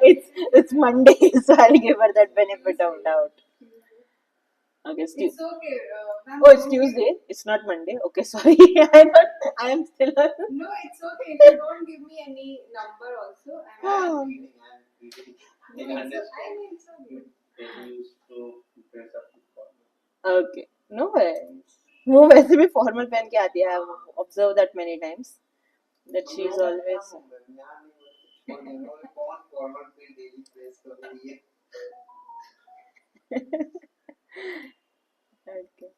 it's Monday, so I'll give her that benefit of doubt. Okay, It's okay. oh, it's Tuesday. It's not Monday. Okay, sorry. I am still on. No, it's okay. If you don't give me any number also. Oh. It's okay. Okay, no worries. वो वैसे भी formal पहन के आती है. I have observed that many times. That she is always. Okay.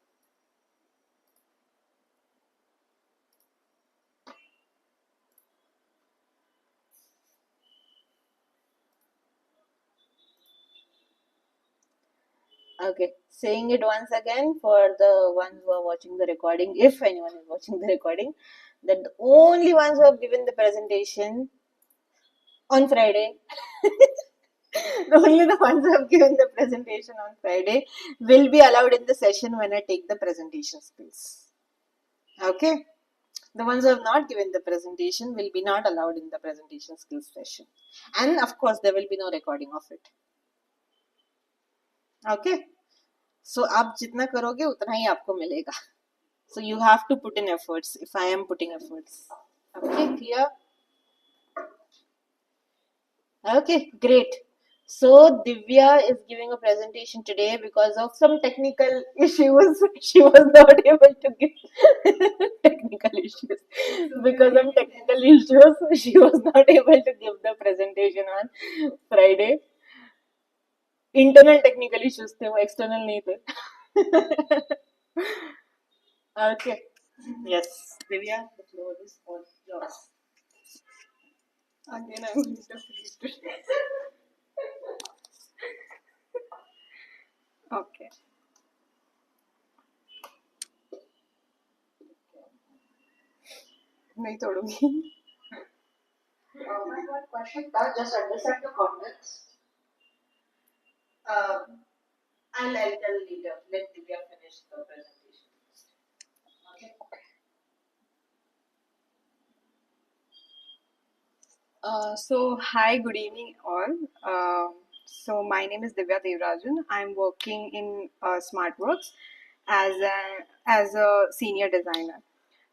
Okay, saying it once again for the ones who are watching the recording, if anyone is watching the recording, that the only ones who have given the presentation on Friday, only the ones who have given the presentation on Friday will be allowed in the session when I take the presentation skills. Okay? The ones who have not given the presentation will be not allowed in the presentation skills session. And of course, there will be no recording of it. Okay? So, आप जितना करोगे उतना ही आपको मिलेगा. So you have to put in efforts. If I am putting efforts. Okay, clear? Okay, great. So Divya is giving a presentation today because of some technical issues. She was not able to give technical issues. Because of technical issues, she was not able to give the presentation on Friday. Internal technical issues थे वो external नहीं थे. Okay. Yes, Divya, the floor is all yours. Again, I'm going to freeze. Okay. नहीं तोड़ूंगी. My one question, just understand the context. I'll tell later. Let Divya finish the presentation. Okay. So hi, good evening all. So my name is Divya Devarajan. I'm working in SmartWorks as a senior designer.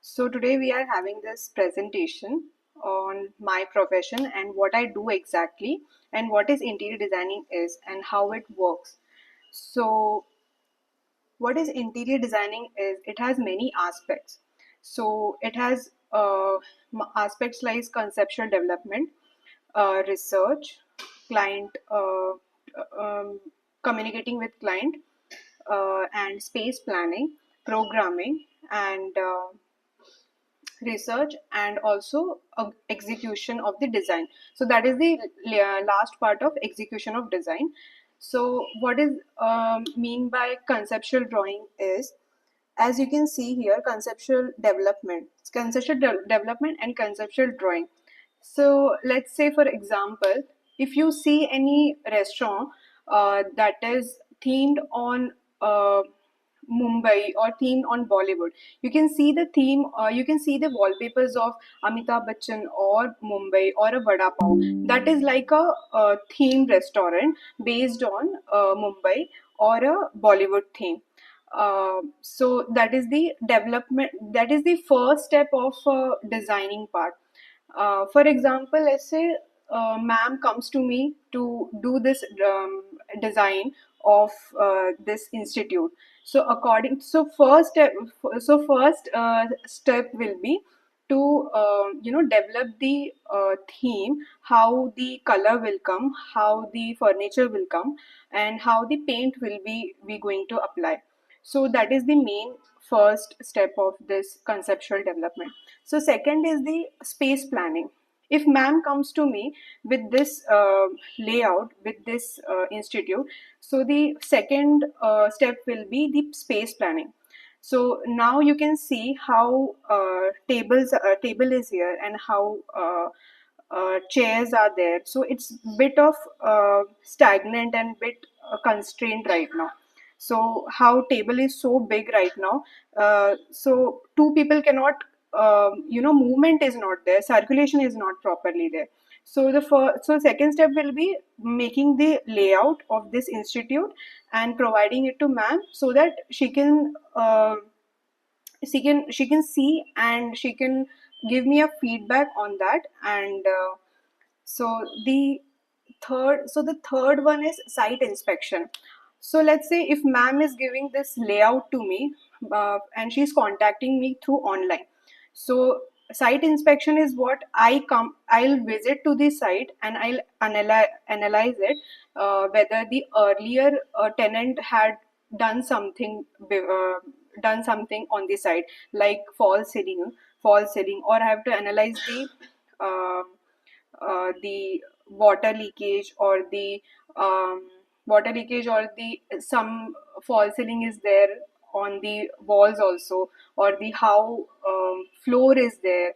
So today we are having this presentation on my profession and what I do exactly and what is interior designing is and how it works. So what is interior designing is it has many aspects. So it has aspects like conceptual development, research, client, communicating with client, and space planning, programming, and research, and also execution of the design. So that is the last part of execution of design. So what is mean by conceptual drawing is, as you can see here, conceptual development and conceptual drawing. So let's say, for example, if you see any restaurant that is themed on Mumbai or themed on Bollywood, you can see the theme, you can see the wallpapers of Amitabh Bachchan or Mumbai or a Vada Pav. That is like a themed restaurant based on Mumbai or a Bollywood theme. So that is the development, that is the first step of designing part. For example, let's say ma'am comes to me to do this design of this institute. So first step will be to develop the theme, how the color will come, how the furniture will come, and how the paint will be we going to apply. So that is the main first step of this conceptual development. So second is the space planning. If ma'am comes to me with this layout, with this institute, so the second step will be the space planning. So now you can see how table is here and how chairs are there. So it's bit of stagnant and bit constrained right now. So how table is so big right now. So two people cannot, movement is not there, circulation is not properly there. So so second step will be making the layout of this institute and providing it to ma'am so that she can see and she can give me a feedback on that. And so the third one is site inspection. So let's say if ma'am is giving this layout to me, and she's contacting me through online. So site inspection is what I'll visit to the site and I'll analyze it, whether the earlier tenant had done something done something on the site, like false ceiling, or I have to analyze the water leakage, or the um, some false ceiling is there on the walls also, or the how floor is there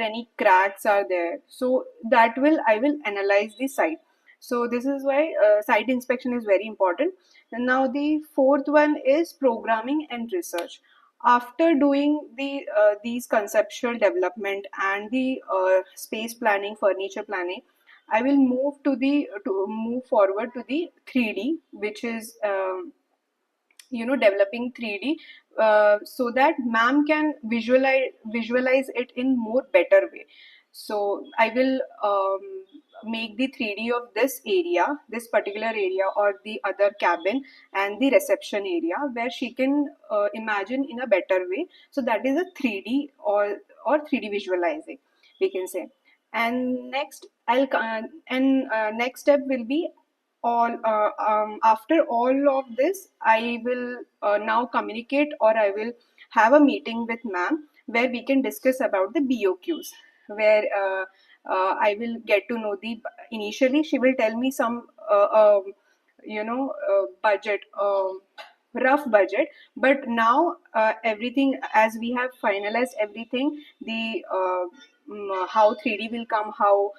any cracks are there. So that will I will analyze the site. So this is why site inspection is very important. And now the fourth one is programming and research. After doing these conceptual development and the space planning, furniture planning, I will move forward to the 3D, which is developing 3D, so that ma'am can visualize it in more better way. So I will make the 3D of this area, this particular area, or the other cabin and the reception area, where she can imagine in a better way. So that is a 3D, or 3D visualizing, we can say. And next step will be all after all of this, I will now communicate, or I will have a meeting with ma'am where we can discuss about the BOQs, where I will get to know the initially she will tell me some budget, rough budget. But now everything, as we have finalized everything, the how 3D will come, how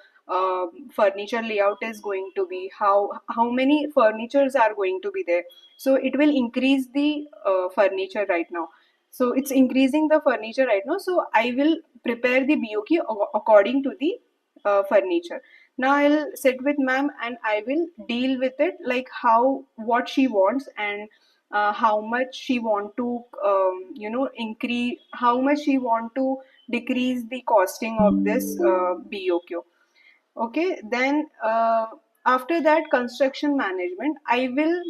furniture layout is going to be, how many furnitures are going to be there. So it will increase the furniture right now. So it's increasing the furniture right now, so I will prepare the BOQ according to the furniture. Now I'll sit with ma'am and I will deal with it, like how what she wants, and how much she want to increase, how much she want to decrease the costing of this BOQ. Okay, then after that, construction management, I will,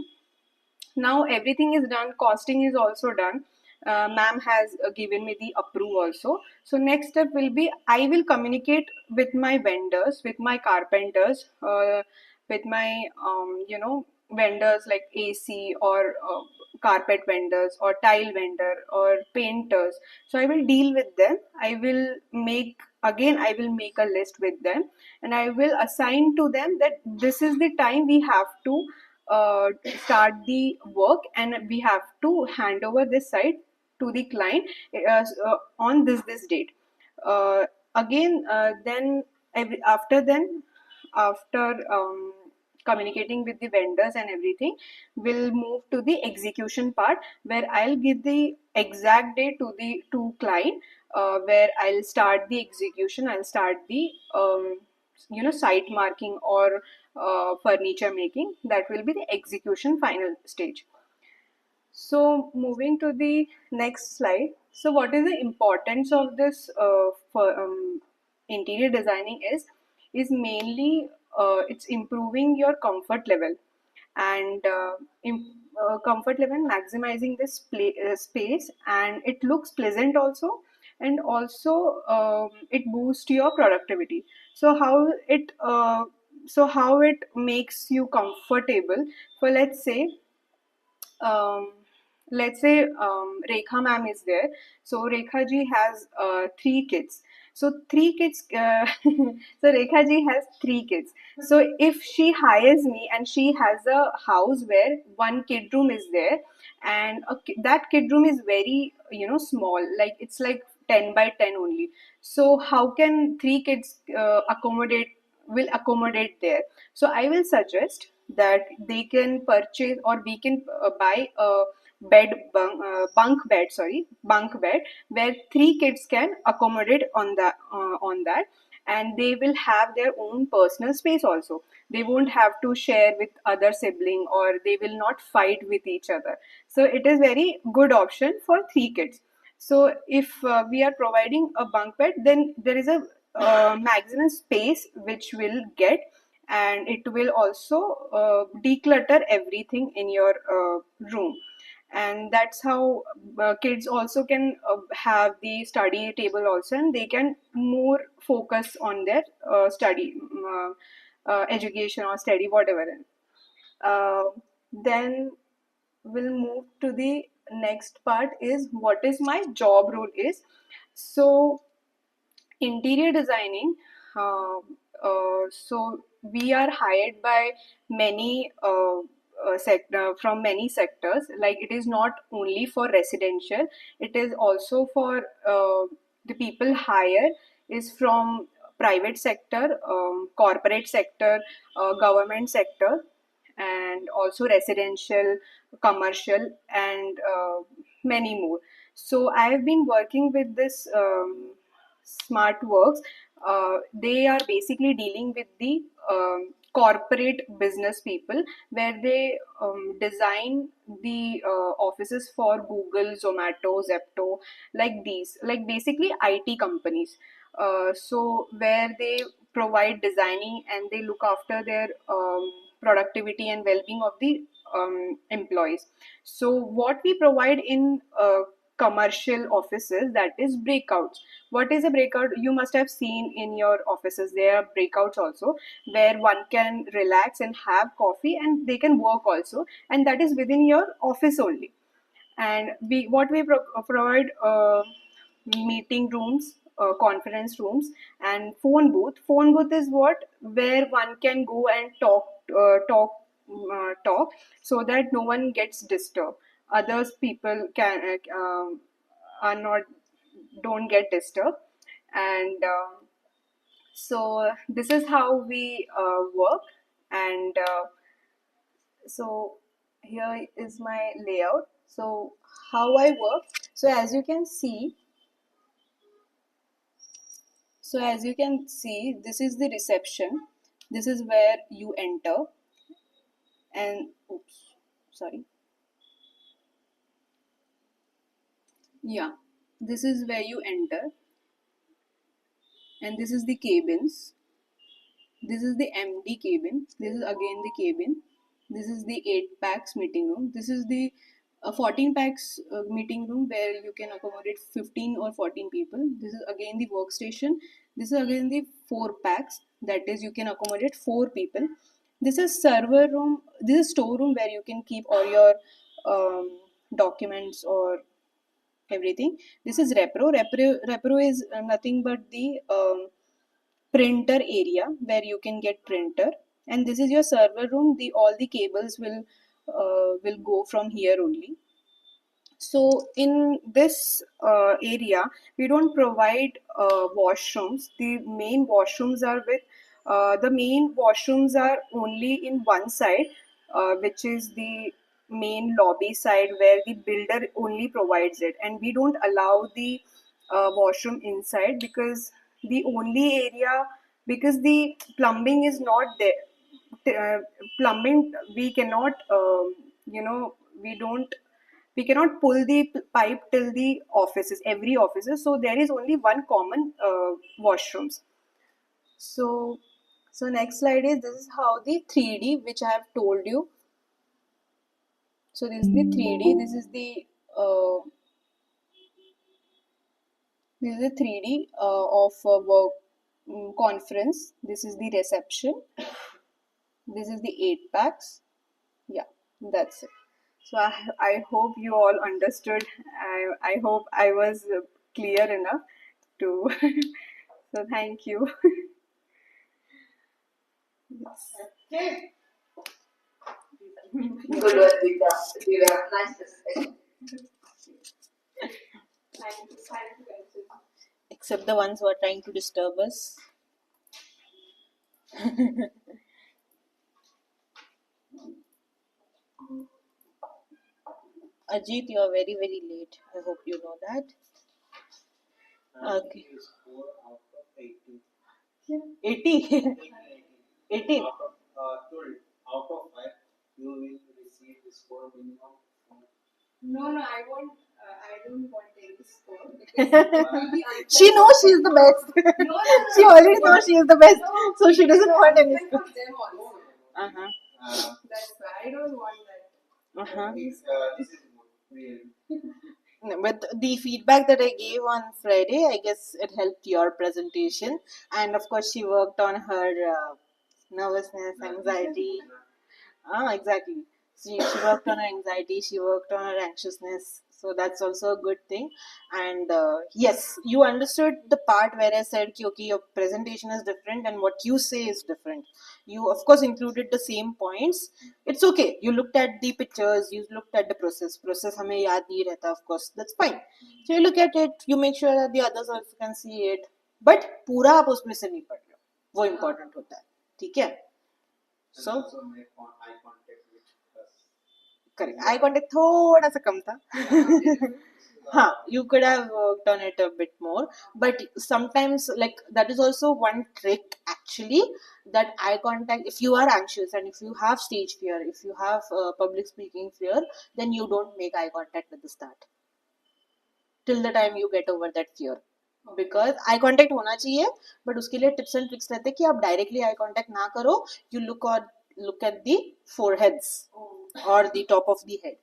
now everything is done, costing is also done, ma'am has given me the approve also. So next step will be I will communicate with my vendors, with my carpenters, with my vendors like AC, or carpet vendors, or tile vendor, or painters. So I will deal with them. I will make, again I will make a list with them, and I will assign to them that this is the time we have to uh, start the work, and we have to hand over this site to the client on this date. uh, Again, then after communicating with the vendors and everything, we'll move to the execution part, where I'll give the exact date to the to client, where I'll start the execution, I'll start the site marking, or furniture making. That will be the execution final stage. So moving to the next slide. So what is the importance of this for interior designing is mainly it's improving your comfort level, and comfort level, maximizing this space, and it looks pleasant also, and also it boosts your productivity. So how it makes you comfortable. For um, let's say Rekha ma'am is there. So Rekha ji has 3 kids. So 3 kids. So Rekha ji has 3 kids. So if she hires me and she has a house where one kid room is there, and that kid room is very small, like it's like 10 by 10 only. So how can 3 kids accommodate there? So I will suggest that they can purchase, or we can buy a bunk bed, where 3 kids can accommodate on that. and they will have their own personal space also. They won't have to share with other sibling, or they will not fight with each other. So it is very good option for 3 kids. So if we are providing a bunk bed, then there is a maximum space which will get, and it will also declutter everything in your room. And that's how kids also can have the study table also, and they can more focus on their study, education or study, whatever. uh, then we'll move to the next part, is what is my job role is. So interior designing, so we are hired by many sector, from many sectors. Like, it is not only for residential, it is also for the people hire is from private sector, corporate sector, government sector, and also residential, commercial, and many more. So I have been working with this smart works. They are basically dealing with the corporate business people, where they design the offices for Google, Zomato, Zepto, like these, like basically IT companies. So where they provide designing, and they look after their productivity and well-being of the employees. So what we provide in commercial offices, that is breakouts. What is a breakout? You must have seen in your offices there are breakouts also, where one can relax and have coffee, and they can work also, and that is within your office only. And we what we provide meeting rooms, conference rooms, and phone booth is what, where one can go and talk, so that no one gets disturbed. Others people can are not, don't get disturbed. And so this is how we work. And so here is my layout. So how I work. So as you can see, this is the reception. This is where you enter, and oops, sorry. Yeah, this is where you enter, and this is the cabins. This is the empty cabin. This is again the cabin. This is the 8 packs meeting room. This is the 14 packs meeting room, where you can accommodate 15 or 14 people. This is again the workstation. This is again the 4 packs, that is you can accommodate 4 people. This is server room. This is storeroom, where you can keep all your documents or everything. This is repro is nothing but the printer area, where you can get printer. And this is your server room. The all the cables will go from here only. So in this area, we don't provide washrooms. The main washrooms are with the main washrooms are only in one side, which is the main lobby side, where the builder only provides it, and we don't allow the washroom inside, because the only area, because the plumbing is not there. Plumbing, we cannot, we don't, we cannot pull the pipe till the offices, every offices. So there is only one common washrooms. So next slide is, this is how the 3D, which I have told you. So this is the 3D. This is the 3D of work conference. This is the reception. This is the 8 packs. Yeah, that's it. So I hope you all understood. I hope I was clear enough to. So thank you. Yes. Okay. Good work, Vita. Nice discussion. Except the ones who are trying to disturb us. Ajit, you are very, very late. I hope you know that. Okay. 80 80 Out of 5, you will receive the score minimum. No, I won't. I don't want any score because she knows she is the best. She already knows she is the best, so she doesn't want any for score. them also. Uh-huh. That's why I don't want that. Uh-huh. This is real. No, but the feedback that I gave on Friday, I guess it helped your presentation. And of course, she worked on her nervousness, anxiety. Ah, exactly. She worked on her anxiety, she worked on her anxiousness. So that's also a good thing. And yes, you understood the part where I said, कि, okay, your presentation is different and what you say is different. You, of course, included the same points. It's okay. You looked at the pictures, you looked at the process. Process हमें याद नहीं रहता, of course. That's fine. So you look at it, you make sure that the others also can see it. But पूरा आप उसमें से नहीं पढ़ रहे हो. वो important होता है. ठीक है? So Also make eye contact with us. correct. Eye contact थोड़ा सा कम था. हाँ, you could have worked on it a bit more, but sometimes like that is also one trick actually, that eye contact, if you are anxious and if you have stage fear, if you have public speaking fear, then you don't make eye contact at the start till the time you get over that fear. Because eye contact होना चाहिए, but उसके लिए tips and tricks रहते हैं कि आप directly eye contact ना करो. You look at the foreheads or the top of the head,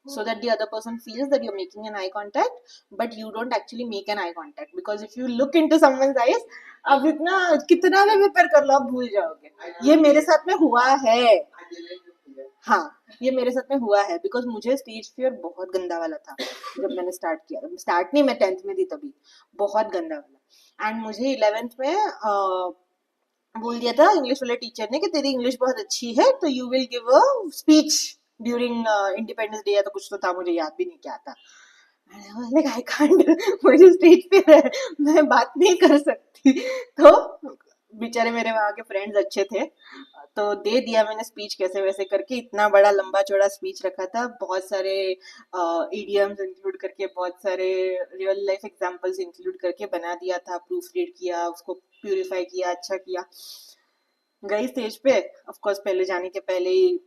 so that the other person feels that you're making an eye contact, but you don't actually make an eye contact, because if you look into someone's eyes, अब इतना कितना भी prepare कर लो आप भूल जाओगे. ये मेरे साथ में हुआ है. हाँ, ये मेरे साथ में हुआ है, बिकॉज मुझे स्टेज फियर बहुत गंदा वाला था जब मैंने स्टार्ट किया. स्टार्ट नहीं, मैं 10th में थी तभी, बहुत गंदा वाला. एंड मुझे 11th में बोल दिया था इंग्लिश वाले टीचर ने कि तेरी इंग्लिश बहुत अच्छी है, तो you will give a speech during independence day या तो कुछ तो था, मुझे याद भी नहीं क्या था. आई कांट, मुझे स्टेज पे है, मैं बात नहीं कर सकती. तो बेचारे मेरे वहाँ के फ्रेंड्स अच्छे थे, तो दे दिया मैंने स्पीच कैसे वैसे करके. इतना बड़ा लंबा चौड़ा स्पीच रखा था, बहुत सारे इडियम्स इंक्लूड करके, बहुत सारे रियल लाइफ एग्जांपल्स इंक्लूड करके बना दिया था. प्रूफ रीड किया, उसको प्यूरिफाई किया, अच्छा किया. गई स्टेज पे, ऑफ कोर्स पहले जाने के पहले ही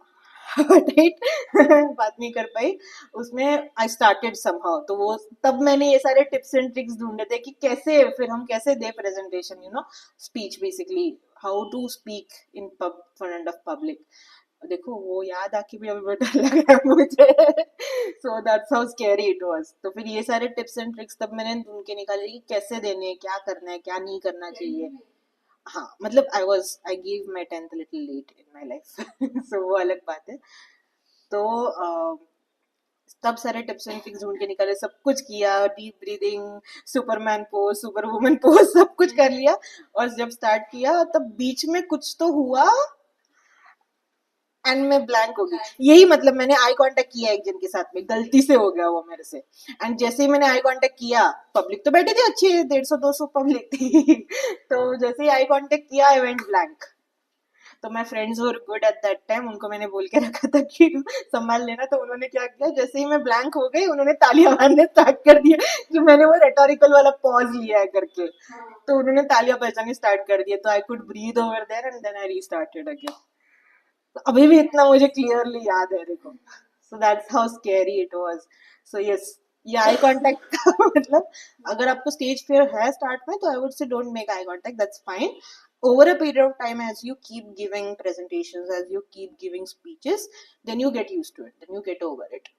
बात नहीं कर पाई. उसमें आई स्टार्टेड समहाउ, तो वो तब मैंने ये सारे टिप्स एंड ट्रिक्स ढूंढे थे कि कैसे फिर हम कैसे दे presentation, speech basically how to speak in front of public. देखो वो याद आके भी अभी डर लग रहा है मुझे. सो that's how scary it was. तो फिर ये सारे टिप्स एंड ट्रिक्स तब मैंने ढूंढ के निकाले कि कैसे देने, क्या करना है, क्या नहीं करना चाहिए. हाँ, मतलब I give my 10th little late in my life. So वो अलग बात है. तो तब सारे टिप्स एंड ट्रिक्स ढूंढ के निकाले, सब कुछ किया, deep breathing, Superman pose, super woman pose, सब कुछ कर लिया. और जब स्टार्ट किया तब बीच में कुछ तो हुआ एंड मैं ब्लैंक हो गई. यही मतलब मैंने आई कांटेक्ट किया एक जन के साथ में, गलती से हो गया वो मेरे से. एंड जैसे ही मैंने आई कांटेक्ट किया, पब्लिक तो बैठी थी अच्छी, 150-200 पब्लिक थी. तो जैसे ही आई कांटेक्ट किया, आई वेंट ब्लैंक. तो my friends were good at that time, उनको मैंने बोल के रखा था कि संभाल लेना. तो उन्होंने क्या किया, जैसे ही मैं ब्लैंक हो गई, उन्होंने तालियां मारने स्टार्ट कर दिया कि मैंने वो रेटोरिकल वाला पॉज लिया है करके. तो उन्होंने तालियां बजानी स्टार्ट कर दिया. तो I could breathe over there and then I restarted again. अभी भी इतना मुझे क्लियरली याद है, देखो. So that's how scary it was. So yes, ये आई कांटेक्ट का मतलब अगर आपको स्टेज फियर है स्टार्ट में, तो I would say don't make eye contact, that's fine. Over a period of time, as you keep giving presentations, as you keep giving speeches, then you get used to it, then you get over it.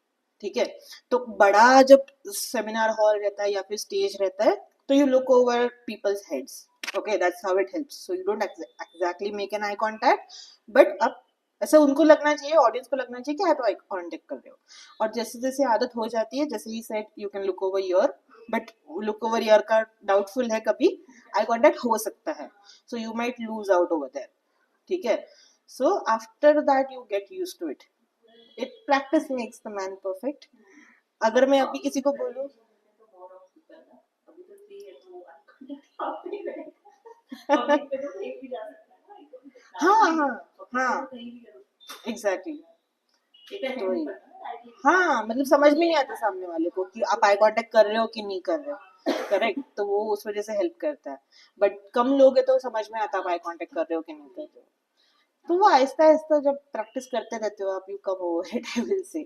ठीक है. तो बड़ा जब seminar hall रहता है या फिर stage रहता है, तो you look over people's heads. Okay, that's how it helps. So you don't exactly make an eye contact, but अब ऐसा उनको लगना चाहिए, ऑडियंस को लगना चाहिए कि आप आई कांटेक्ट कर रहे हो. और जैसे जैसे आदत हो जाती है, जैसे ही set you can look over your, but look over your का डाउटफुल है, कभी आई कांटेक्ट हो सकता है. So you might lose out over there. ठीक है. So after that you get used to it. It practice makes the man perfect. अगर मैं अभी किसी को बोलूं हाँ हाँ हाँ एग्जैक्टली. हाँ, मतलब समझ में नहीं आता सामने वाले को कि आप आई कांटेक्ट कर रहे हो कि नहीं कर रहे हो. करेक्ट, तो वो उस वजह से हेल्प करता है. बट कम लोग है तो समझ में आता है आई कांटेक्ट कर रहे हो कि नहीं कर रहे हो. तो वो आहिस्ता आहिस्ता जब प्रैक्टिस करते रहते हो आप, you come over it, I will say.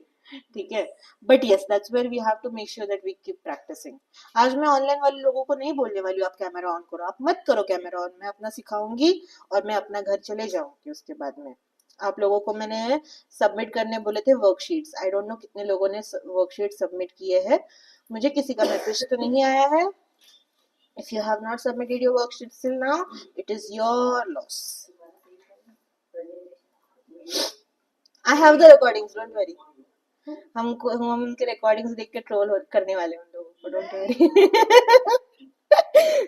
ठीक है. But yes, that's where we have to make sure that we keep practising. आज मैं ऑनलाइन वाले लोगों को नहीं बोलने वाली हूँ आप कैमरा ऑन करो, आप मत करो कैमरा ऑन, मैं अपना सिखाऊंगी और मैं अपना घर चले जाऊंगी. उसके बाद में आप लोगों को मैंने सबमिट करने बोले थे वर्कशीट्स. आई डोंट नो कितने लोगों ने वर्कशीट सबमिट किए हैं. मुझे किसी का मैसेज तो नहीं आया है. If you have not submitted your worksheet till now, it is your loss. I have the recordings, don't worry. हम उनके recordings देख के troll करने वाले हैं उन लोगों को, don't worry.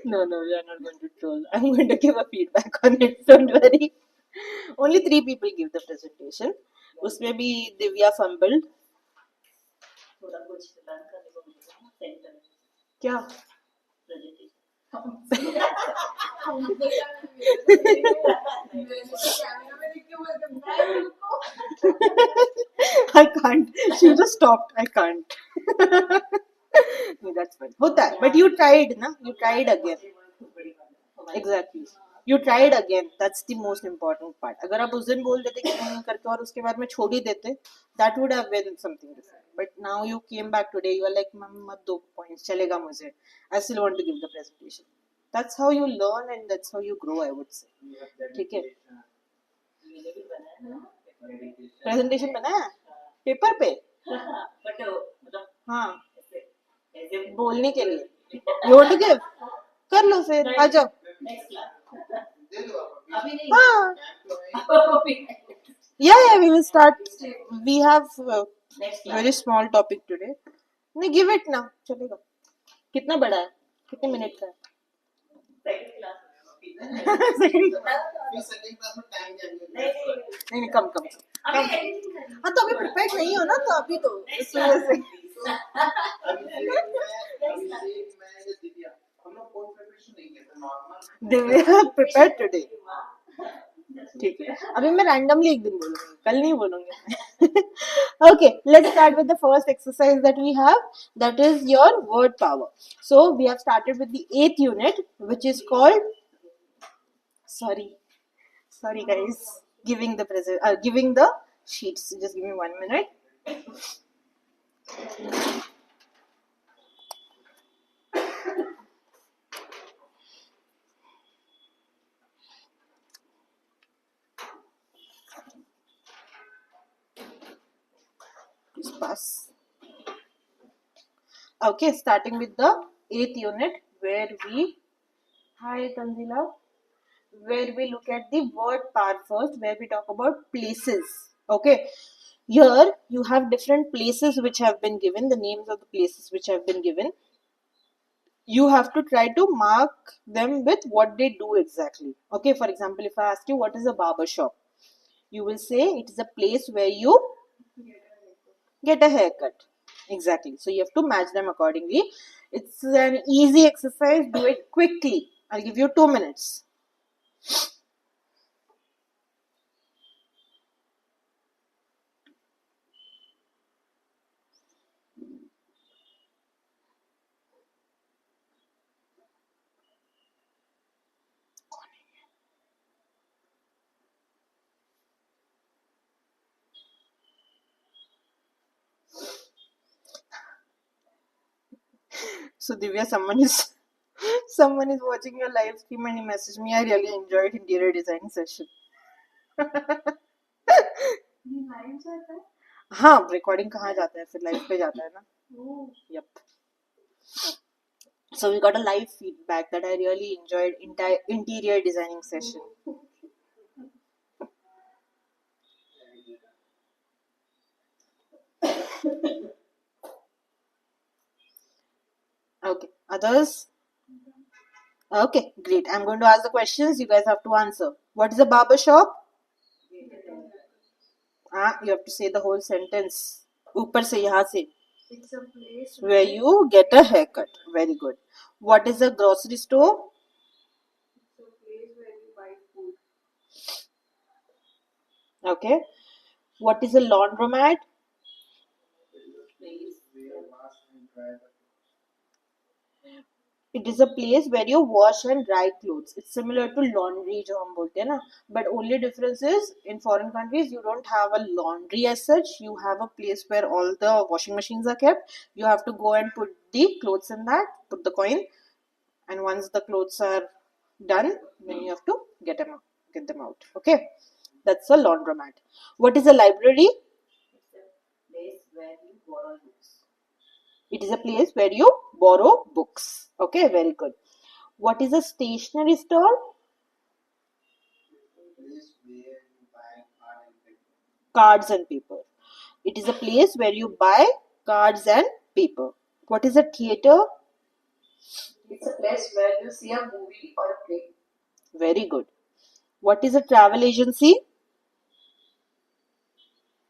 No, we are not going to troll. I'm going to give a feedback on it, don't worry. Only 3 people give the presentation. उसमें भी दिव्या fumbled. क्या? I can't. She just stopped. I can't. No, that's fine. होता है. But you tried, ना? You tried again. Exactly. You tried again. That's the most important part. अगर आप उस दिन बोल देते कि नहीं करके और उसके बाद में छोड़ ही देते, that would have been something different. But now you came back today. You are like, मत 2 points चलेगा मुझे. I still want to give the presentation. That's how you learn and that's how you grow, I would say. ठीक है. Presentation बनाया paper पे. हाँ, बोलने के लिए. You want to give? कर लो फिर, आ जाओ. हाँ. Yeah, we will start. We have very small topic today. नहीं, give it ना, चलेगा. कितना बड़ा है? कितने मिनट का है? नहीं, कम. हाँ, तो अभी प्रिपेयर नहीं हो ना, तो अभी तो इस वजह से. Divya prepare today. ठीक है. अभी मैं रैंडमली एक दिन बोलूंगी, कल नहीं बोलूंगी. Okay, let's start with the first exercise that we have. That is your word power. So we have started with the 8th unit, which is called. Sorry, guys. Giving the sheets. Just give me 1 minute. Please pass. Okay, starting with the 8th unit, where we. Hi, Tanzila. Where we look at the word part first, where we talk about places. Okay, here you have different places which have been given, the names of the places which have been given. You have to try to mark them with what they do exactly. Okay, for example, if I ask you what is a barber shop, you will say it is a place where you get a haircut. Exactly. So you have to match them accordingly. It's an easy exercise. Do it quickly. I'll give you 2 minutes. So Divya, someone is watching your live stream and he messaged me. I really enjoyed interior design session. Live जाता है. हाँ, recording कहाँ जाता है, फिर live पे जाता है ना. Yep. So we got a live feedback that I really enjoyed interior designing session. Okay, others? Okay, great. I'm going to ask the questions. You guys have to answer. What is a barber shop? You have to say the whole sentence. ऊपर से यहाँ से. It's a place Where you get a haircut. Very good. What is a grocery store? It's a place where you buy food. Okay. What is a laundromat? It is a place where you wash and dry clothes. It's similar to laundry जो हम बोलते हैं ना, but only difference is in foreign countries you don't have a laundry as such. You have a place where all the washing machines are kept. You have to go and put the clothes in that, put the coin, and once the clothes are done, then you have to get them out. Okay, that's a laundromat. What is a library? It is a place where you borrow books. Okay, very good. What is a stationery store? Place where you buy art and paper. Cards and paper. It is a place where you buy cards and paper. What is a theater? It's a place where you see a movie or a play. Very good. What is a travel agency?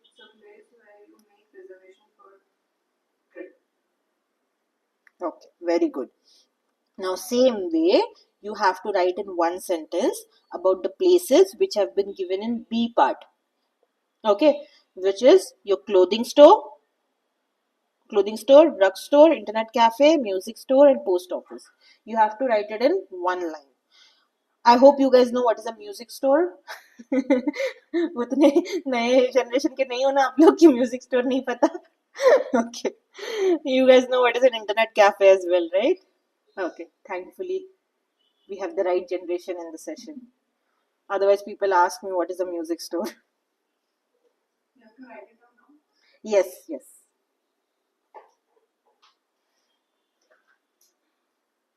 It's a place where you make reservation for trip. Okay, very good. Now, same way, you have to write in one sentence about the places which have been given in B part. Okay, which is your clothing store, drugstore, internet cafe, music store, and post office. You have to write it in one line. I hope you guys know what is a music store. उतने नए generation के नहीं हो ना आप लोग की music store नहीं पता. Okay, you guys know what is an internet cafe as well, right? Okay, thankfully we have the right generation in the session. Otherwise, people ask me what is a music store. You have to write it down now. Yes, yes.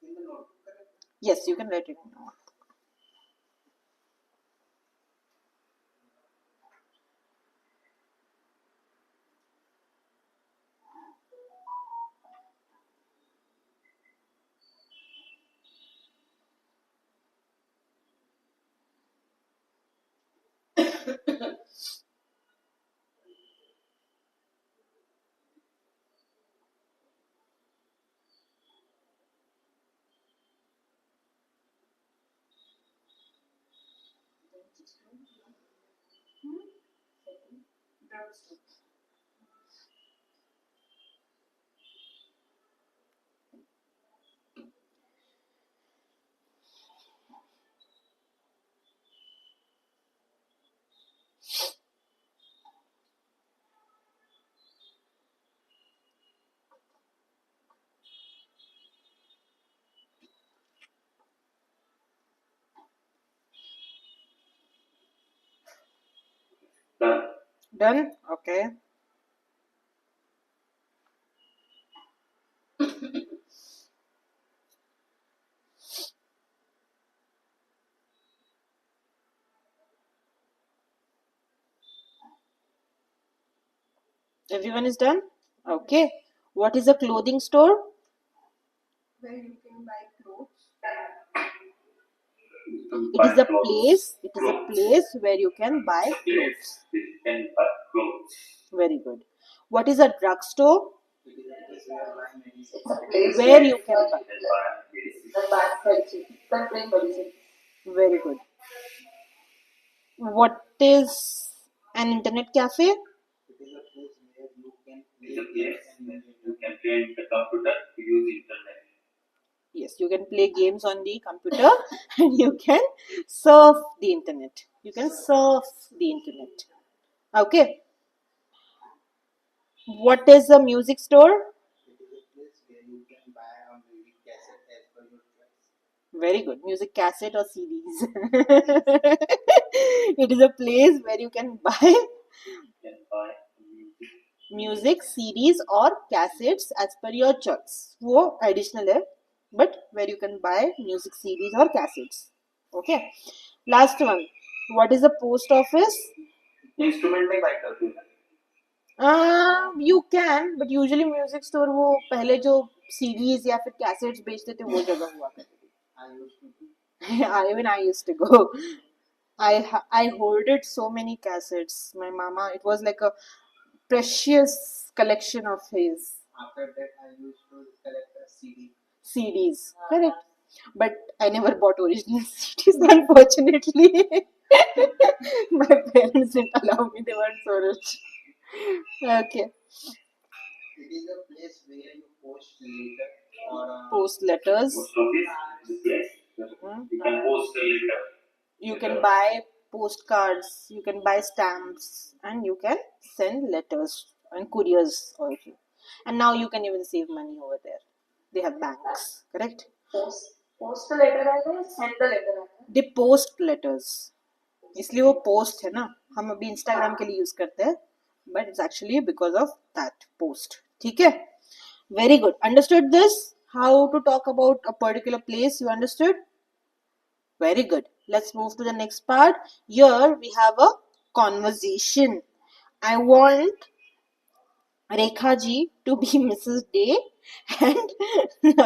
In the notebook, correct? Yes, you can write it now. Drugstore. Done? Okay. Everyone is done? Okay. What is a clothing store? Where you can buy clothes. It is a place. It is a place where you can buy clothes. Very good. What is a drugstore? It is a place where buy medicine. It's a place Where you can buy. the bad medicine. The plain medicine. Very good. What is an internet cafe? It is a place where you can play games and you can play in the computer to use internet. Yes, you can play games on the computer and you can surf the internet. You can surf the internet. Okay. What is a music store? It is a place where you can buy a music cassette as per your choice. Very good. Music cassette or CDs. It is a place where you can buy You can buy music CDs or cassettes as per your choice. वो additional है, but where you can buy music CDs or cassettes. Okay. Last one. What is a post office? Instrument नहीं bye करते हैं. You can, but usually music store वो पहले जो CDs या फिर cassettes बेचते थे वो जगह हुआ करती थी. I used to do. Even I used to go. I hoarded so many cassettes. My mama, it was like a precious collection of his After that, I used to collect a CD. CDs. Correct. But I never bought original CDs, unfortunately. My parents didn't allow me, they weren't so rich. Okay. It is a place where you post later. Post letters. Post office, yes. You can post a letter. You can buy postcards, you can buy stamps, and you can send letters and couriers also. And now you can even save money over there. They have banks, correct? Post letter आता है send the letter आता है They post letters. इसलिए वो post है ना, हम अभी इंस्टाग्राम के लिए यूज करते हैं, but it's actually because of that post. ठीक है, very good. Understood this, how to talk about a particular place? You understood? Very good. Let's move to the next part. Here we have a conversation. I want Rekha ji to be Mrs. Day and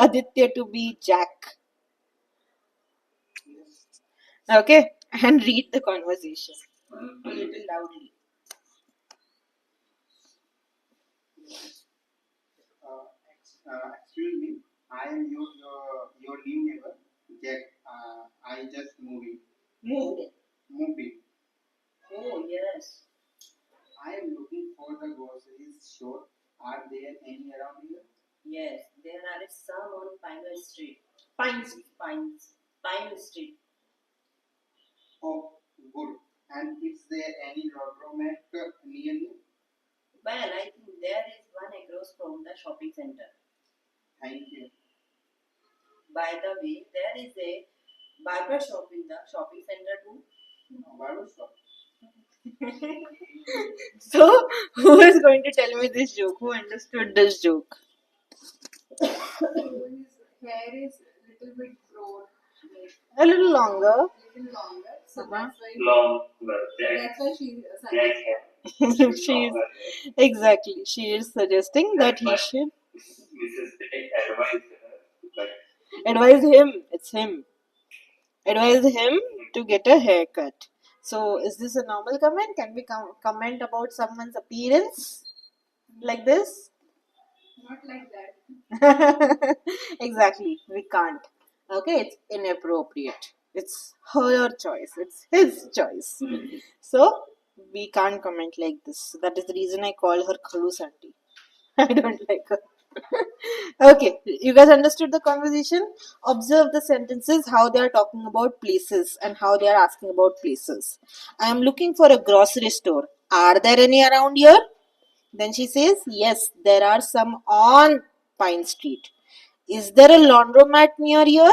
Aditya to be Jack. Okay, and read the conversation a little loudly. Excuse me, I am your new neighbor, Jack. I just moving. Moving. Oh, yes. I am looking for the groceries store. Are there any around here? Yes, there are some on Pine Street. Pine Street. Oh, good. And is there any laundromat near you? Well, I think there is one across from the shopping center. Thank you. By the way, there is a barber shop in the shopping center too. Barber shop. So, who is going to tell me this joke? Who understood this joke? his hair is little bit broad like A little longer. little longer so Uh-huh. that's why she's suggesting She's exactly. She is suggesting that he should Mrs. Day advised her, advise him. It's him. Advise him to get a haircut. So, is this a normal comment? Can we comment about someone's appearance like this? not like that Exactly, we can't. Okay, it's inappropriate. It's her choice, it's his choice. So, we can't comment like this. That is the reason I call her Khalus auntie. I don't like her. Okay, you guys understood the conversation? Observe the sentences, how they are talking about places and how they are asking about places. I am looking for a grocery store. Are there any around here? Then she says, yes, there are some on Pine Street. Is there a laundromat near here?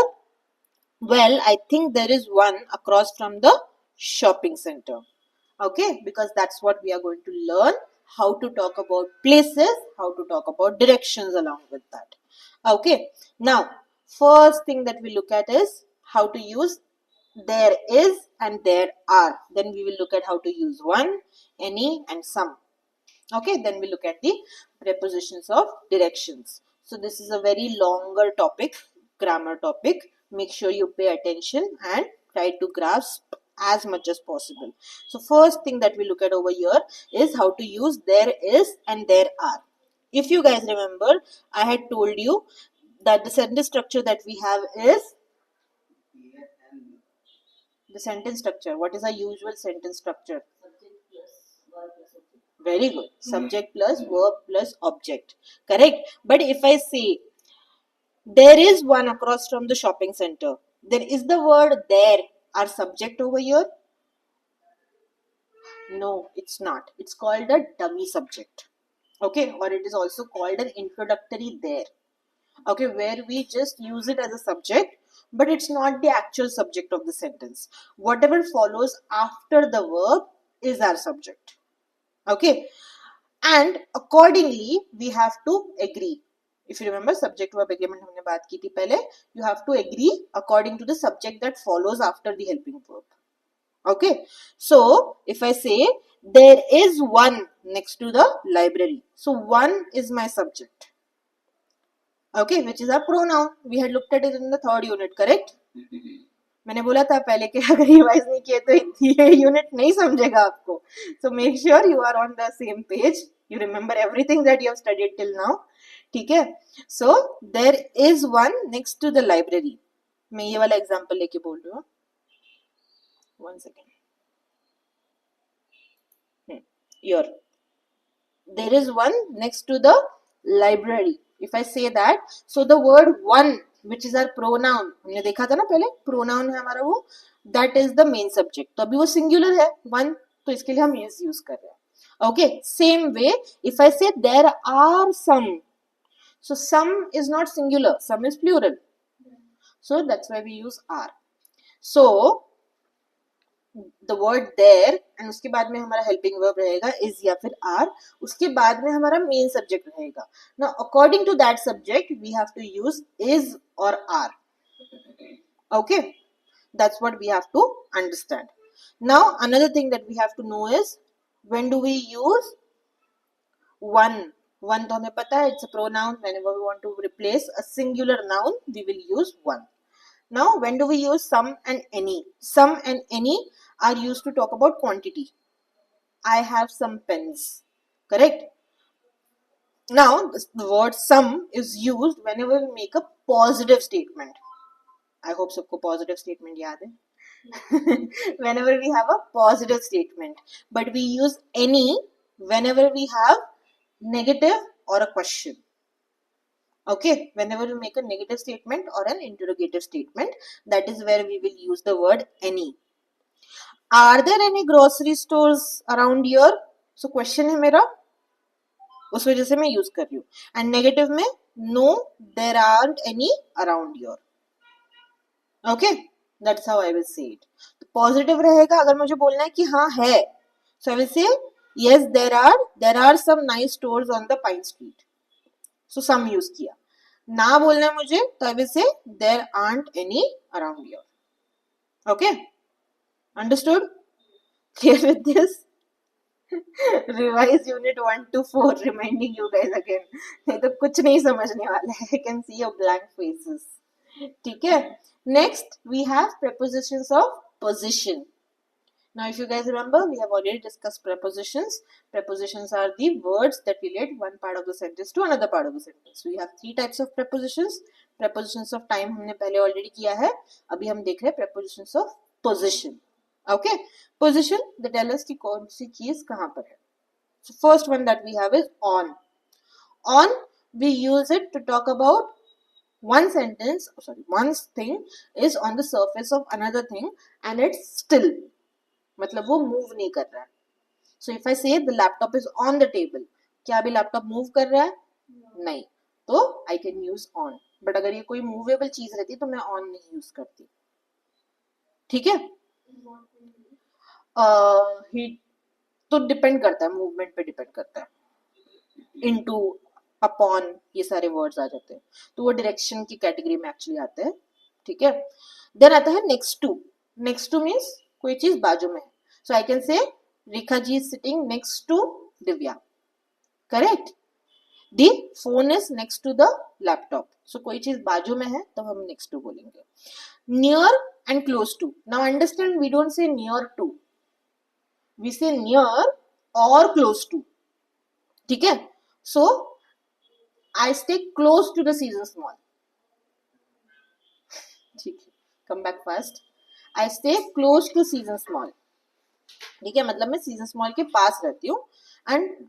Well, I think there is one across from the shopping center. Okay, because that's what we are going to learn, how to talk about places, how to talk about directions along with that. Okay, now, first thing that we look at is how to use there is and there are. Then we will look at how to use one, any, and some. Okay, then we look at the prepositions of directions. So this is a very longer topic, grammar topic. Make sure you pay attention and try to grasp as much as possible. So first thing that we look at over here is how to use there is and there are. If you guys remember, I had told you that the sentence structure that we have is here and the sentence structure. What is our usual sentence structure? Very good. Subject plus verb plus object. Correct. But if I say there is one across from the shopping center, then is the word there our subject over here? No, it's not. It's called a dummy subject. Okay, or it is also called an introductory there. Okay, where we just use it as a subject, but it's not the actual subject of the sentence. Whatever follows after the verb is our subject. Okay, and accordingly we have to agree. If you remember, subject verb agreement हमने बात की थी पहले. You have to agree according to the subject that follows after the helping verb. Okay, so if I say there is one next to the library, so one is my subject. Okay, which is a pronoun. We had looked at it in the third unit, correct? मैंने बोला था पहले कि अगर revise नहीं किए तो ये यूनिट नहीं समझेगा आपको. So make sure you are on the same page. You remember everything that you have studied till now. ठीक है? So there is one next to the library. मैं ये वाला एग्जाम्पल लेके बोल रही हूँ. One second. Here. There is one next to the library. If I say that, so the word one, which is our pronoun, हमने देखा था ना पहले, pronoun है हमारा वो, that is the main subject. तो अभी वो singular है one, तो इसके लिए हम is use कर रहे हैं. Okay, same way, if I say there are some, so some is not singular, some is plural. So that's why we use are. So the word there, and उसके बाद में हमारा helping verb रहेगा is या फिर are, उसके बाद में हमारा main subject रहेगा. Now according to that subject we have to use is or are. Okay, that's what we have to understand. Now another thing that we have to know is, when do we use one? One तो हमें पता है, it's a pronoun. Whenever we want to replace a singular noun, we will use one. Now, when do we use some and any? Some and any are used to talk about quantity. I have some pens. Correct? Now, the word some is used whenever we make a positive statement. I hope सबको positive statement याद है. Whenever we have a positive statement. But we use any whenever we have negative or a question. Okay, whenever we make a negative statement or an interrogative statement, that is where we will use the word any. Are there any grocery stores around here? So question है मेरा, उस वजह से मैं use कर रही हूँ. And negative में no, there aren't any around here. Okay, that's how I will say it. तो पॉजिटिव रहेगा अगर मुझे बोलना है कि हाँ है, so I will say yes, there are some nice stores on the Pine Street. So some use किया. ना बोलना है मुझे, तो I will say there aren't any around here. Okay, understood? Clear with this? Revise unit 1 to 4, reminding you guys again. नहीं तो कुछ नहीं समझने वाला है. I can see your blank faces. ठीक है. Next we have prepositions of position. Now if you guys remember, we have already discussed prepositions. Prepositions are the words that relate one part of the sentence to another part of the sentence. We have three types of prepositions. Prepositions of time हमने पहले already किया है. अभी हम देख रहे हैं prepositions of position. Okay, position, they tell us कि कौन सी चीज कहाँ पर है. So first one that we have is on. On, we use it to talk about one thing is on the surface of another thing and it's still. मतलब वो move नहीं कर रहा है. सो इफ आई से the laptop is on the table, क्या अभी laptop move कर रहा है? नहीं, तो I can use on. But अगर ये कोई मूवेबल चीज रहती तो मैं ऑन नहीं यूज करती. ठीक है. तो डिपेंड करता है, मूवमेंट पे डिपेंड करता है. इनटू, अपॉन, ये सारे वर्ड्स आ जाते हैं, तो वो डायरेक्शन की कैटेगरी में एक्चुअली आते हैं. ठीक है. देन आता है next to. Next to means कोई चीज बाजू में है. So I can say Rekha ji is sitting next to Divya. Correct. The phone is next to the laptop. So कोई चीज बाजू में है तो हम नेक्स्ट टू बोलेंगे. Near and close to. Now understand, we don't say near to, we say near और close to. ठीक है. So I stay close to the season small. ठीक है, come back fast. I stay close to season small. ठीक है, मतलब मैं season small के पास रहती हूँ. And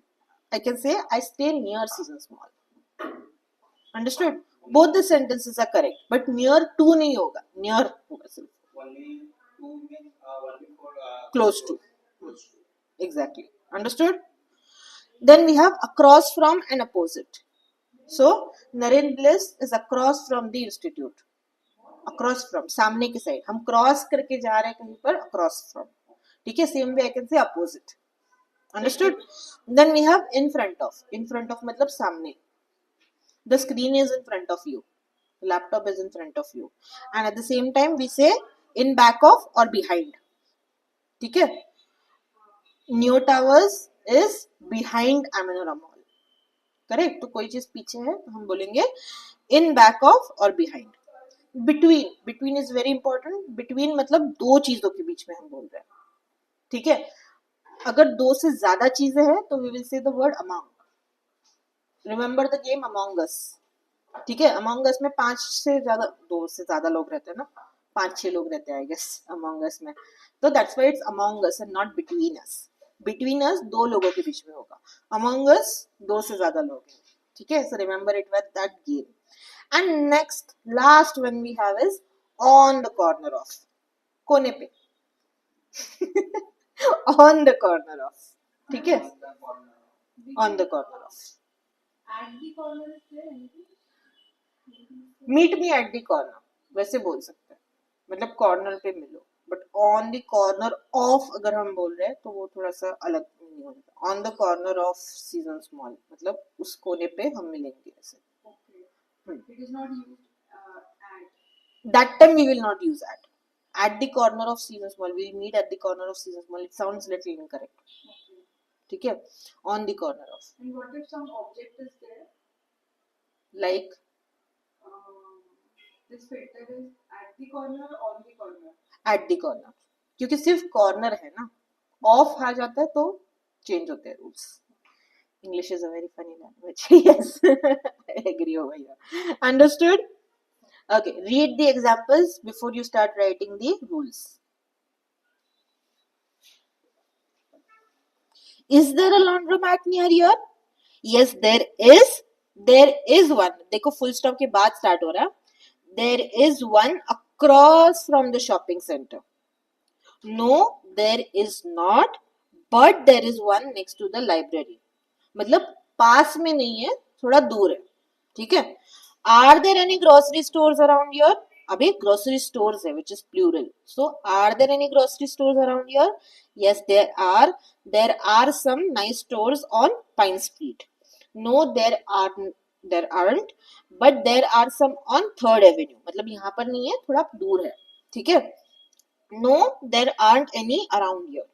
I can say I stay near season small. Understood? Both the sentences are correct, but near to नहीं होगा, नियर होगा सिर्फ. Close to. Exactly. Understood? Then we have across from and opposite. So Naren bliss is across from the institute. Across from, सामने की side, हम cross करके जा रहे हैं कहीं पर, अक्रॉस फ्रॉम. ठीक है. Same way I can say opposite. Understood? Then we have in front of. In front of मतलब सामने. The screen is in front of you, laptop is in front of you. And at the same time we say in back of और behind. ठीक है. New towers is behind एमिनोरा mall. Correct. तो कोई चीज पीछे है तो हम बोलेंगे इन बैक ऑफ और behind. Between, between is very important. Between मतलब दो चीजों के बीच में हम बोल रहे हैं. ठीक है. अगर दो से ज्यादा चीजें हैं तो we will say the word among. Remember the game among us. ठीक है. अमंग अस में 5 से ज्यादा, 2 से ज्यादा लोग रहते हैं ना, 5-6 लोग रहते हैं आई गेस अमंग अस में. तो that's why it's among us and not between us. Between us दो लोगों के बीच में होगा, अमंग अस 2 से ज्यादा लोग हैं. ठीक है, so remember it with that game. And next last one we have is on the corner of, कोने पे on the corner of, ठीक है, on the corner of. At the corner is there anything? Meet me at the corner वैसे बोल सकते हैं, मतलब corner पे मिलो, but on the corner of अगर हम बोल रहे हैं तो वो थोड़ा सा अलग नहीं होता. On the corner off season mall मतलब उस कोने पे हम मिलेंगे ऐसे. It is not used at. That time we will not use at. At the corner of Stevens Mall, we'll meet at the corner of Stevens Mall. It sounds little incorrect. ठीक है, on the corner of. And what if some object is there? Like this filter is at the corner or on the corner? at the corner. क्योंकि सिर्फ corner है ना, of आ जाता है तो change होते हैं rules. English is a very funny language. Yes, I agree over here. Understood? Okay, read the examples before you start writing the rules. Is there a laundromat near here? Yes, there is. There is one. देखो full stop के बाद start हो रहा है. There is one across from the shopping center. No, there is not. But there is one next to the library. मतलब पास में नहीं है, थोड़ा दूर है. ठीक है. Are there any grocery stores around here? अभी grocery stores है, which is plural. So, are there any grocery stores around here? Yes, there are. There are some nice stores on Pine Street. No, there aren't. But there are some on 3rd Avenue. मतलब यहाँ पर नहीं है, थोड़ा दूर है. ठीक है. No, there aren't any around here.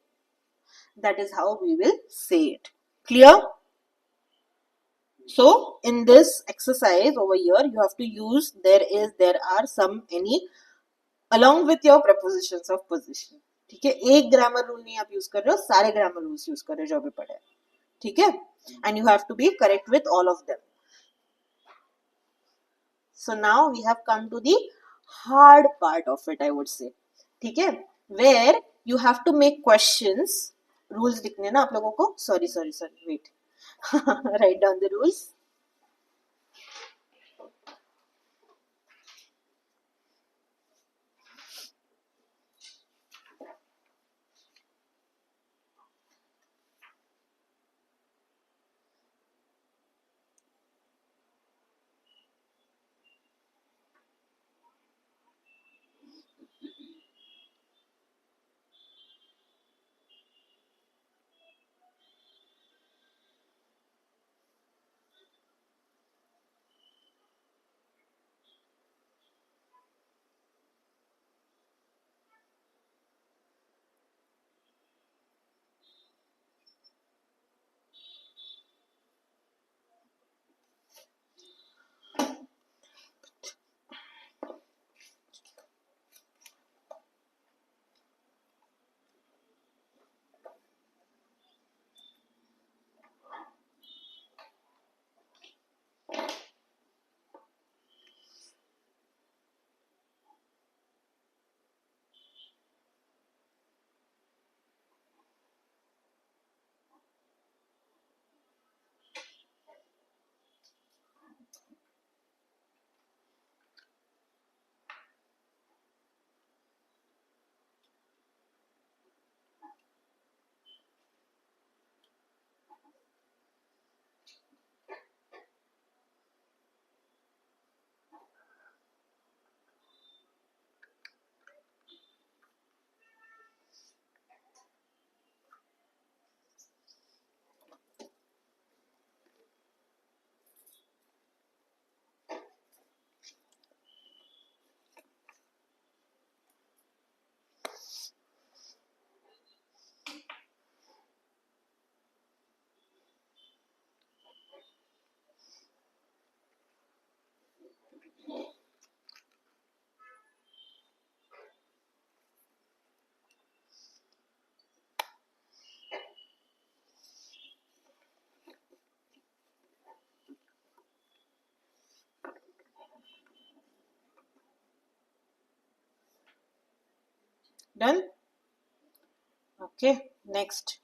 That is how we will say it. Clear? So, in this exercise over here, you have to use there is, there are, some, any along with your prepositions of position. ठीक है, एक grammar rule नहीं आप use कर रहे हो, सारे grammar rules use कर रहे हो जो अभी पढ़े. ठीक है, and you have to be correct with all of them. So now we have come to the hard part of it, I would say. ठीक है, where you have to make questions. Rules लिखने ना आप लोगों को. Sorry, wait. Write down the rules. Done? Okay, next.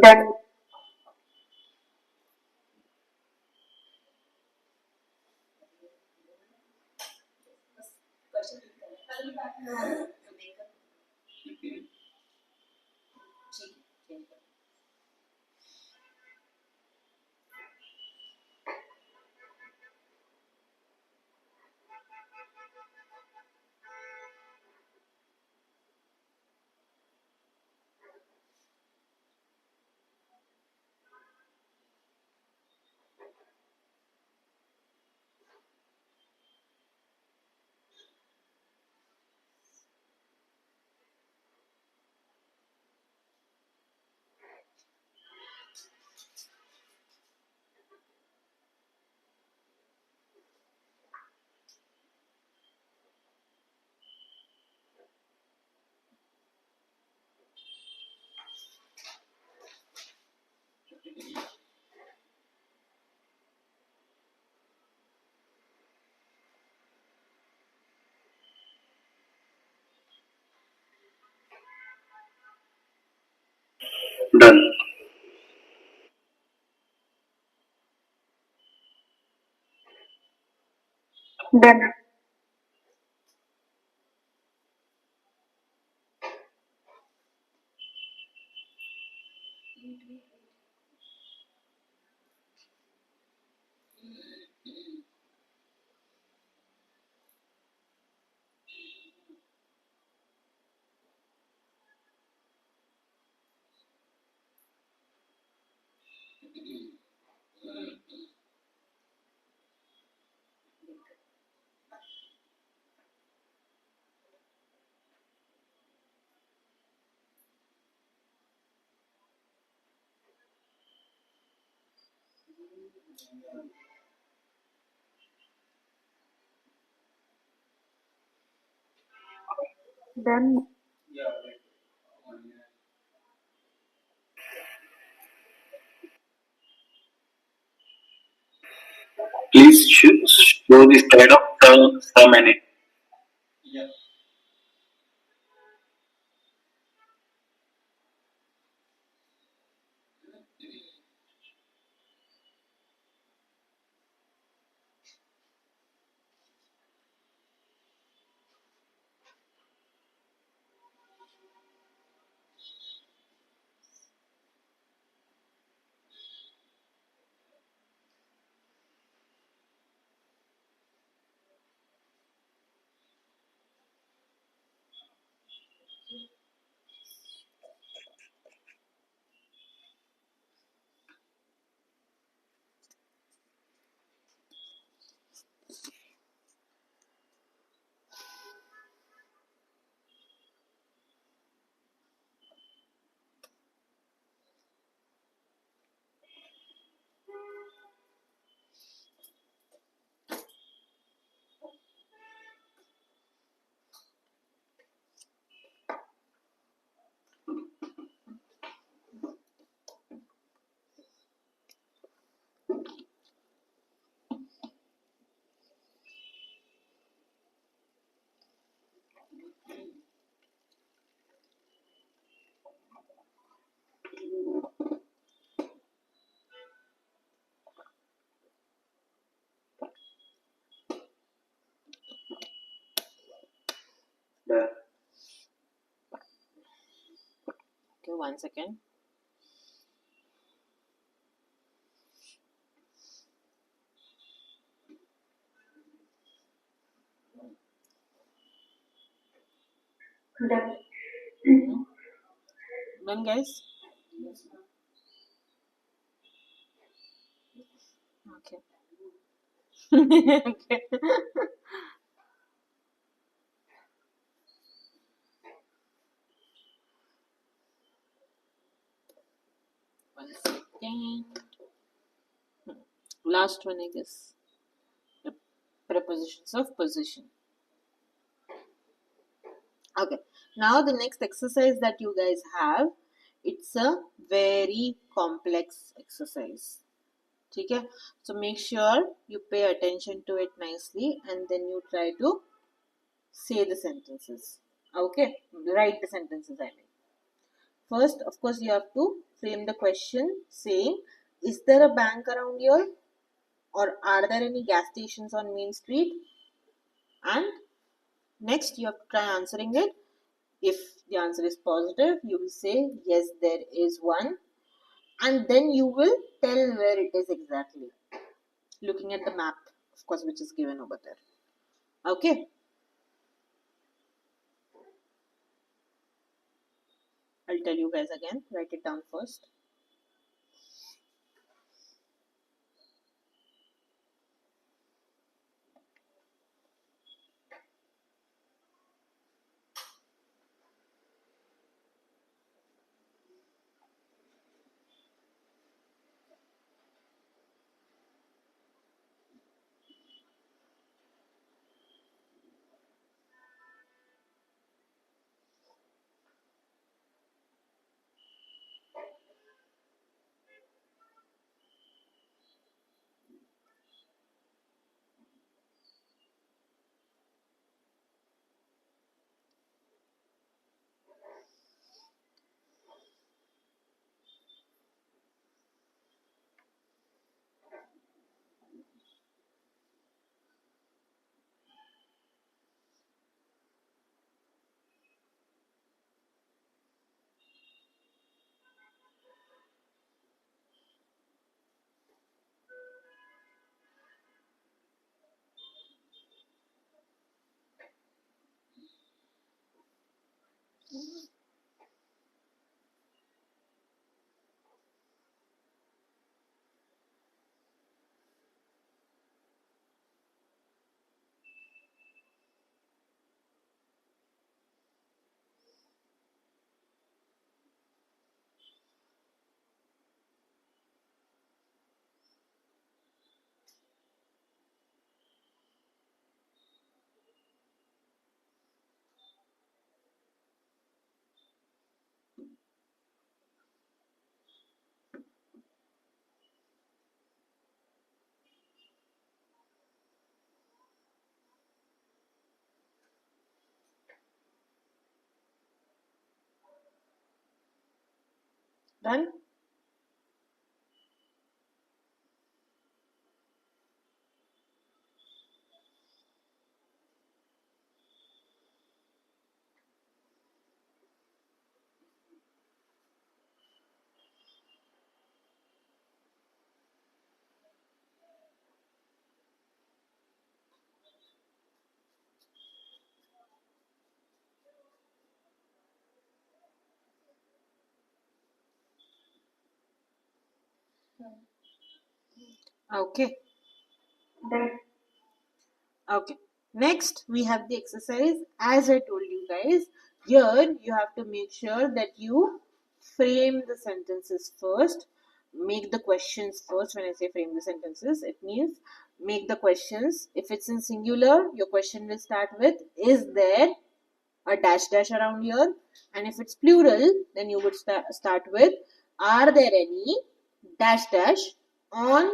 Done. Done. Done. Done. Done. Please show the side of some in it. Done. Okay, 1 second. Done. Done, guys. Okay. Okay. 1 second. Last one, I guess. The prepositions of position. Okay. Now the next exercise that you guys have, it's a very complex exercise. Okay. So make sure you pay attention to it nicely and then you try to say the sentences. Okay, write the sentences, I mean. First, of course, you have to frame the question saying, is there a bank around here? Or are there any gas stations on Main Street? And next, you have to try answering it. If the answer is positive, you will say, yes, there is one. And then you will tell where it is exactly. Looking at the map, of course, which is given over there. Okay. I'll tell you guys again. Write it down first. Done? Okay. Okay. Next, we have the exercise. As I told you guys, here you have to make sure that you frame the sentences first. Make the questions first. When I say frame the sentences, it means make the questions. If it's in singular, your question will start with, is there a dash dash around here? And if it's plural, then you would start with, are there any dash dash on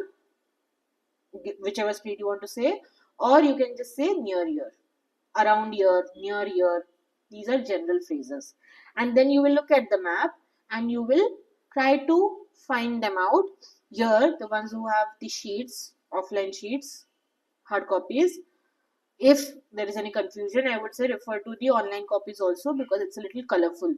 whichever street you want to say, or you can just say near here, around here, near here. These are general phrases. And then you will look at the map and you will try to find them out. Here, the ones who have the sheets, offline sheets, hard copies. If there is any confusion, I would say refer to the online copies also, because it's a little colorful.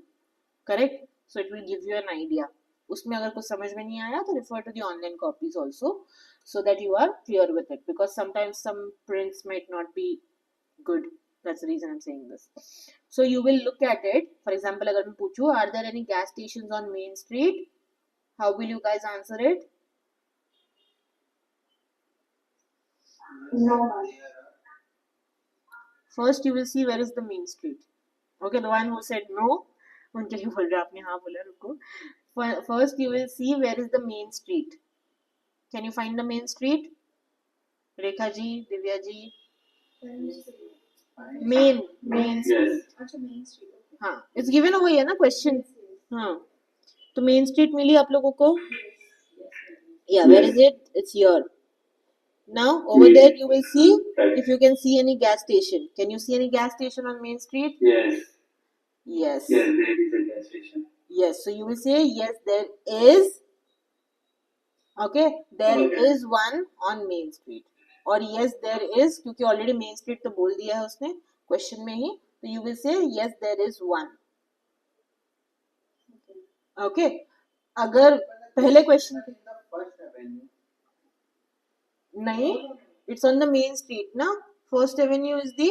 Correct? So it will give you an idea. उसमें अगर कुछ समझ में नहीं आया तो refer to the online copies also, so that you are clear with it, because sometimes some prints might not be good. That's the reason I'm saying this. So you will look at it. For example, अगर मैं पूछूं, are there any gas stations on Main Street? How will you guys answer it? No. First you will see where is the Main Street. Okay, the one who said no, उनके लिए बोल रहे आपने हाँ बोला, रुको. First you will see where is the Main Street. Can you find the Main Street? Rekha ji, Divya ji. Main Street. अच्छा main street. हाँ, it's given over here ना question. हाँ, तो Main Street मिली आप लोगों को? Yeah, where is it? It's here. Now over there you will see if you can see any gas station. Can you see any gas station on Main Street? Yes. Yes. Yes, there is a gas station. Yes, so you will say yes, there is. Okay, there Okay. is one on main street. और yes there is क्योंकि already main street तो बोल दिया है उसने question में ही, तो you will say yes there is one. Okay, अगर पहले क्वेश्चन नहीं, it's on the main street ना. फर्स्ट एवेन्यू इज दी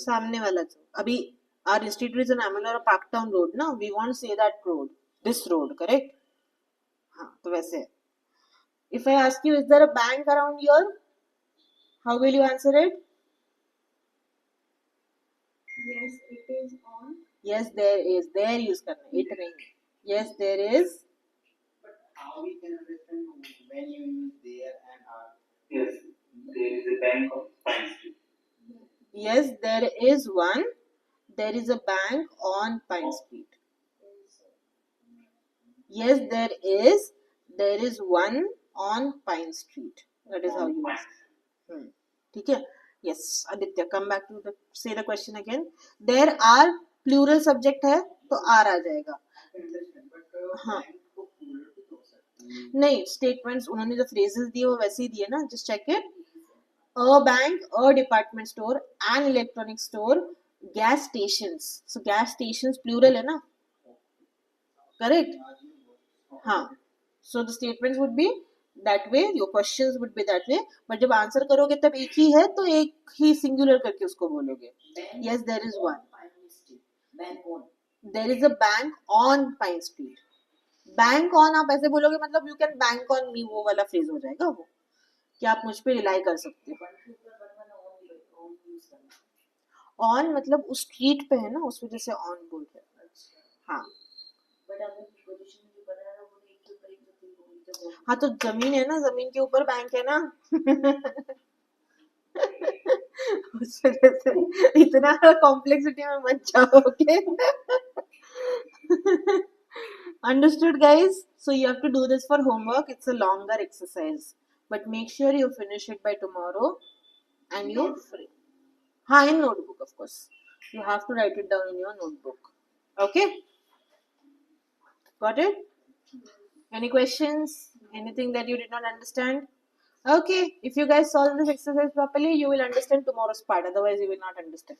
सामने वाला. अभी our institute is an Amal or a Parktown road ना, we won't say that road, this road, correct? हाँ, तो वैसे है. If I ask you, is there a bank around here? How will you answer it? Yes, it is on. Yes, there is. There use करना है, it नहीं. Yes, there is. But how we can understand when you use there and are? Yes, there is a bank of Pine Street. Yes, there is one. There is a bank on Pine Street. Yes, there is. There is one on Pine Street. That is how you use. ठीक है. Yes, Aditya, come back to the say the question again. There are plural subject है तो are आ जाएगा. हाँ. नहीं, statements उन्होंने जो phrases दिए वो वैसे ही दिए ना. Just check it. A bank, a department store, an electronic store, gas stations. So gas stations plural है ना. Correct? हाँ. So the statements would be that way, your questions would be that way. But जब answer करोगे तब एक ही है तो एक ही सिंगुलर करके उसको बोलोगे. Yes, there is one. There is a bank on Pine Street. Bank on आप ऐसे बोलोगे मतलब you can bank on me, वो वाला phrase हो जाएगा वो, कि आप मुझ पे रिलाई कर सकते हो. ऑन मतलब उस स्ट्रीट पे है ना, उस वजह से ऑन बोल रहे हैं. हाँ. हाँ तो जमीन है ना, जमीन के ऊपर बैंक है ना. उस वजह से इतना कॉम्प्लेक्सिटी में मत जाओ. Okay. Understood, guys? So you have to do this for homework. It's a longer exercise, but make sure you finish it by tomorrow and you free. हाँ, in notebook, of course. You have to write it down in your notebook. Okay? Got it? Any questions? Anything that you did not understand? Okay, if you guys solve this exercise properly, you will understand tomorrow's part. Otherwise, you will not understand.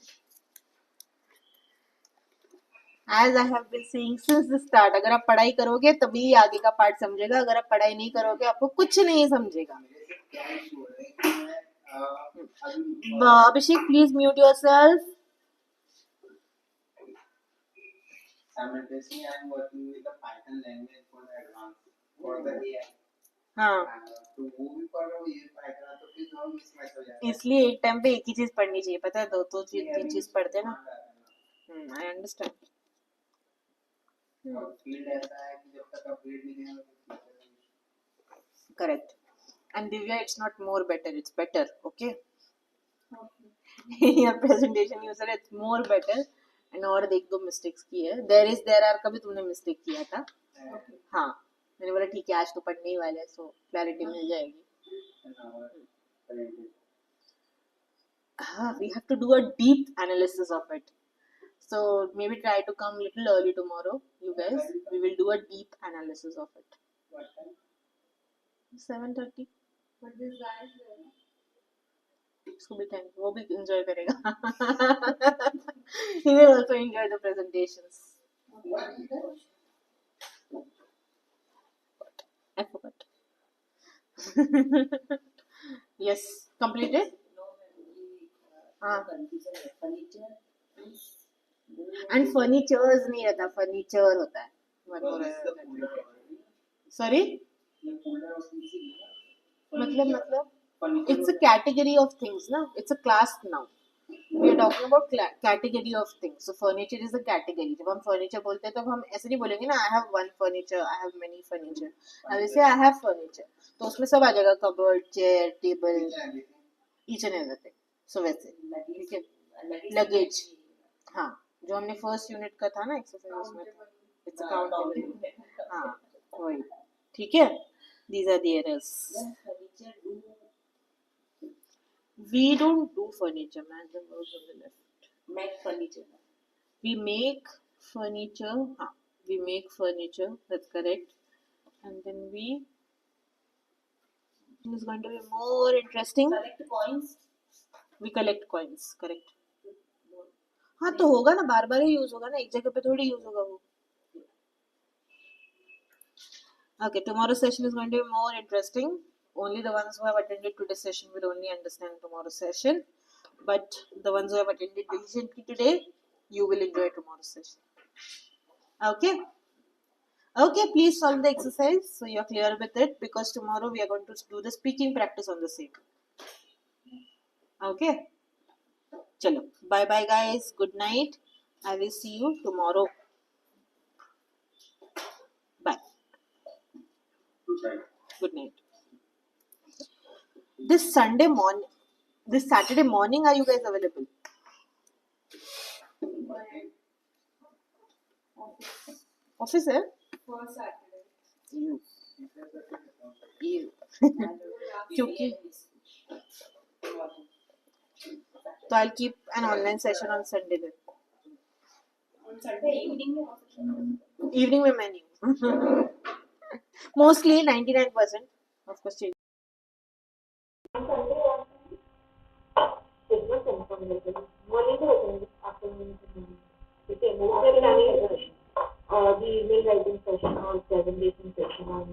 As I have been saying since the start, अगर आप पढ़ाई करोगे तभी आगे का part समझेगा. अगर आप पढ़ाई नहीं करोगे आपको कुछ नहीं समझेगा. Abhishek, please mute yourself. Simultaneously, I am working with the Python language for advanced for the AI. हाँ. तो वो भी पढ़ रहा हूँ, ये Python तो फिर दोनों मिसमैच हो जाता है. इसलिए एक टाइम पे एक ही चीज पढ़नी चाहिए. पता है, दो तो चीज तीन चीज पढ़ते हैं ना. I understand. और फील्ड ऐसा है कि जब तक अपडेट नहीं है. Correct. And Divya, it's not more better, it's better. Okay. In your presentation you said it's more better. And और एक दो मिस्टेक्स की है. there are का भी तुमने मिस्टेक किया था. हाँ, मैंने बोला ठीक है आज तो पढ़ने ही वाले हैं, सो क्लैरिटी मिल जाएगी. हाँ, we have to do a deep analysis of it. So maybe try to come little early tomorrow, you guys. We will do a deep analysis of it. 7:30. But this guy is there. उसको भी time, वो भी enjoy करेगा. He will also enjoy the presentations. I forgot. Yes, completed. And furnitures नहीं रहता, furniture होता है. Sorry? मतलब it's a category of things ना, it's a class now. We are talking about category of things. So furniture is a category. जब हम furniture बोलते हैं तो हम ऐसे नहीं बोलेंगे ना I have one furniture, I have many furniture. I will say I have furniture. तो उसमें सब आ जाएगा, cupboard, chair, table, each and everything. So वैसे ठीक है. Luggage. हाँ, जो हमने first unit का था ना exercise में, it's a countable. हाँ, वही. ठीक है. These are the errors. We don't do furniture, man. The words on the left. Make furniture. We make furniture. We make furniture. That's correct. And then it is going to be more interesting. Collect coins. We collect coins. Correct. हाँ तो होगा ना, बार बार ही use होगा ना, एक जगह पे थोड़ी यूज होगा वो. Okay, tomorrow's session is going to be more interesting. Only the ones who have attended today's session will only understand tomorrow's session. But the ones who have attended diligently today, you will enjoy tomorrow's session. Okay? Okay, please solve the exercise so you're clear with it, because tomorrow we are going to do the speaking practice on the same. Okay? Chalo. Bye bye guys. Good night. I will see you tomorrow. Bye. Good night. This Saturday morning, are you guys available? Office है? For Saturday. क्योंकि तो I'll keep an online session on Sunday then. On Sunday evening में हो सकता है. Evening में मैं नहीं हूँ. Mostly 99%. Of course change. Business information. Morning to afternoon to morning. Okay, we are planning the email writing session or presentation session on